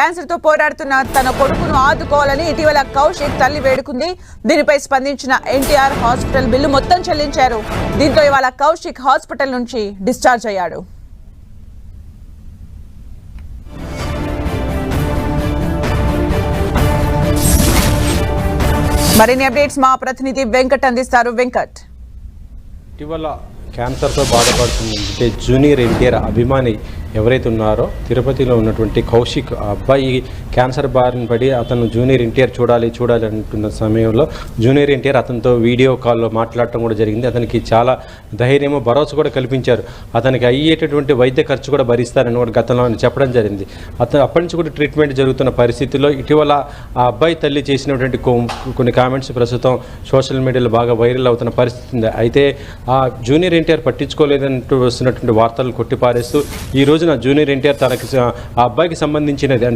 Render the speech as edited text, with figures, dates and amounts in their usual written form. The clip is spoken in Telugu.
క్యాన్సర్తో పోరాడుతున్న తన కొడుకును ఆదుకోవాలని ఇటీవల కౌశిక్ తల్లి వేడుకుంది. దీనిపై స్పందించిన ఎన్టీఆర్ హాస్పిటల్ బిల్లు మొత్తం చెల్లించారు. దీంతో ఇవాళ కౌశిక్ హాస్పిటల్ నుంచి డిశ్చార్జ్ అయ్యాడు. మరిన్ని అప్డేట్స్ మా ప్రతినిధి వెంకట్ అందిస్తారు. వెంకట్, ఇటీవల క్యాన్సర్తో బాధపడుతుందంటే జూనియర్ ఎన్టీఆర్ అభిమాని ఎవరైతే ఉన్నారో తిరుపతిలో ఉన్నటువంటి కౌశిక్ ఆ అబ్బాయి క్యాన్సర్ బారిన పడి అతను జూనియర్ ఎన్టీఆర్ చూడాలి అంటున్న సమయంలో జూనియర్ ఎన్టీఆర్ అతనితో వీడియో కాల్లో మాట్లాడటం కూడా జరిగింది. అతనికి చాలా ధైర్యమో భరోసా కూడా కల్పించారు. అతనికి అయ్యేటటువంటి వైద్య ఖర్చు కూడా భరిస్తారని కూడా గతంలో చెప్పడం జరిగింది. అతను అప్పటి నుంచి కూడా ట్రీట్మెంట్ జరుగుతున్న పరిస్థితుల్లో ఇటీవల ఆ అబ్బాయి తల్లి చేసినటువంటి కొన్ని కామెంట్స్ ప్రస్తుతం సోషల్ మీడియాలో బాగా వైరల్ అవుతున్న పరిస్థితి ఉంది. అయితే ఆ జూనియర్ ఎన్టీఆర్ పట్టించుకోలేదంటూ వస్తున్నటువంటి వార్తలను కొట్టిపారేస్తూ ఈ రోజున జూనియర్ ఎన్టీఆర్ తనకి ఆ అబ్బాయికి సంబంధించినది